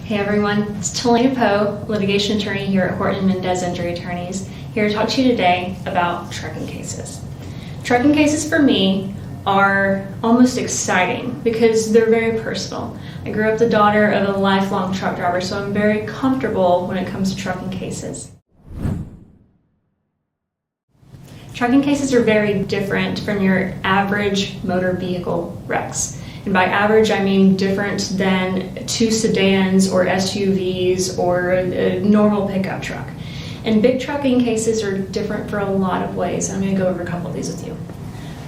Hey everyone, it's Telana Poe, litigation attorney here at Horton, Mendez Injury Attorneys, here to talk to you today about trucking cases. Trucking cases for me are almost exciting because they're very personal. I grew up the daughter of a lifelong truck driver, so I'm very comfortable when it comes to trucking cases. Trucking cases are very different from your average motor vehicle wrecks. And by average, I mean different than two sedans or SUVs or a normal pickup truck. And big trucking cases are different for a lot of ways. I'm going to go over a couple of these with you.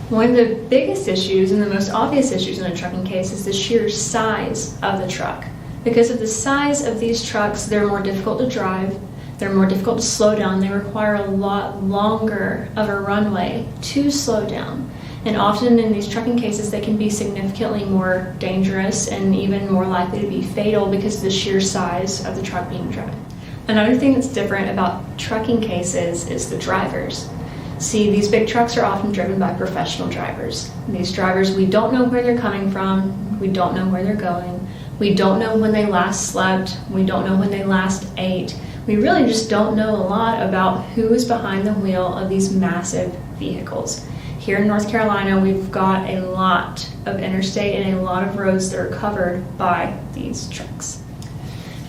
One of the biggest issues and the most obvious issues in a trucking case is the sheer size of the truck. Because of the size of these trucks, they're more difficult to drive, they're more difficult to slow down, they require a lot longer of a runway to slow down. And often in these trucking cases, they can be significantly more dangerous and even more likely to be fatal because of the sheer size of the truck being driven. Another thing that's different about trucking cases is the drivers. See, these big trucks are often driven by professional drivers. These drivers, we don't know where they're coming from, we don't know where they're going, we don't know when they last slept, we don't know when they last ate. We really just don't know a lot about who is behind the wheel of these massive vehicles. Here in North Carolina, we've got a lot of interstate and a lot of roads that are covered by these trucks.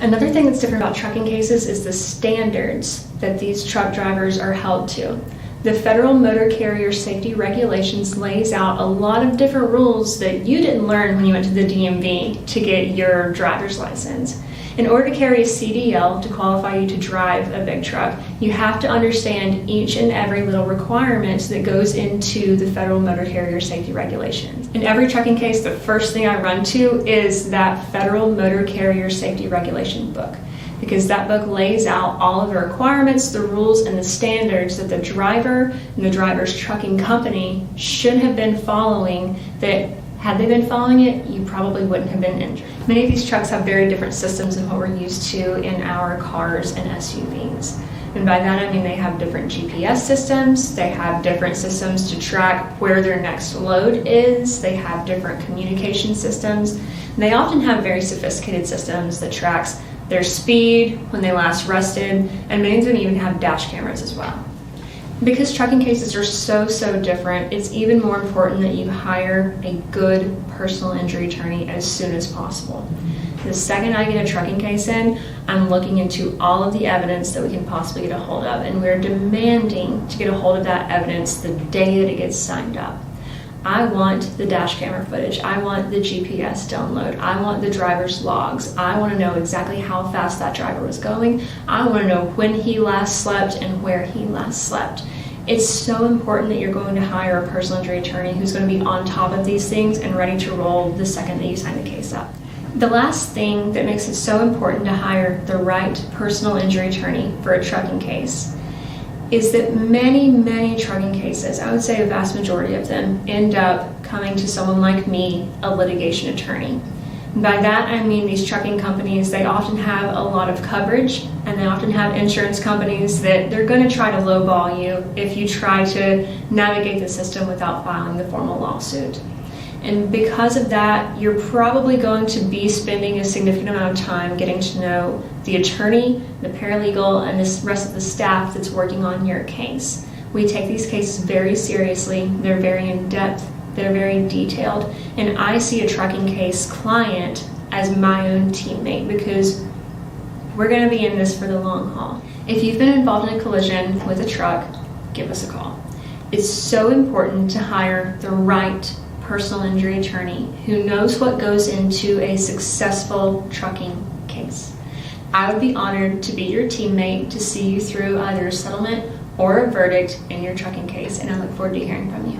Another thing that's different about trucking cases is the standards that these truck drivers are held to. The Federal Motor Carrier Safety Regulations lays out a lot of different rules that you didn't learn when you went to the DMV to get your driver's license. In order to carry a CDL to qualify you to drive a big truck, you have to understand each and every little requirement that goes into the Federal Motor Carrier Safety Regulations. In every trucking case, the first thing I run to is that Federal Motor Carrier Safety Regulation book, because that book lays out all of the requirements, the rules, and the standards that the driver and the driver's trucking company should have been following that had they been following it, you probably wouldn't have been injured. Many of these trucks have very different systems than what we're used to in our cars and SUVs. And by that I mean they have different GPS systems, they have different systems to track where their next load is, they have different communication systems, and they often have very sophisticated systems that tracks their speed, when they last rested, and many of them even have dash cameras as well. Because trucking cases are so different, it's even more important that you hire a good personal injury attorney as soon as possible. The second I get a trucking case in, I'm looking into all of the evidence that we can possibly get a hold of, and we're demanding to get a hold of that evidence the day that it gets signed up. I want the dash camera footage, I want the GPS download, I want the driver's logs, I want to know exactly how fast that driver was going, I want to know when he last slept and where he last slept. It's so important that you're going to hire a personal injury attorney who's going to be on top of these things and ready to roll the second that you sign the case up. The last thing that makes it so important to hire the right personal injury attorney for a trucking case is that many trucking cases, I would say a vast majority of them, end up coming to someone like me, a litigation attorney. And by that I mean these trucking companies, they often have a lot of coverage, and they often have insurance companies that they're going to try to lowball you if you try to navigate the system without filing the formal lawsuit. And because of that, you're probably going to be spending a significant amount of time getting to know the attorney, the paralegal, and the rest of the staff that's working on your case. We take these cases very seriously. They're very in-depth, they're very detailed, and I see a trucking case client as my own teammate because we're going to be in this for the long haul. If you've been involved in a collision with a truck, give us a call. It's so important to hire the right personal injury attorney who knows what goes into a successful trucking case. I would be honored to be your teammate to see you through either a settlement or a verdict in your trucking case, and I look forward to hearing from you.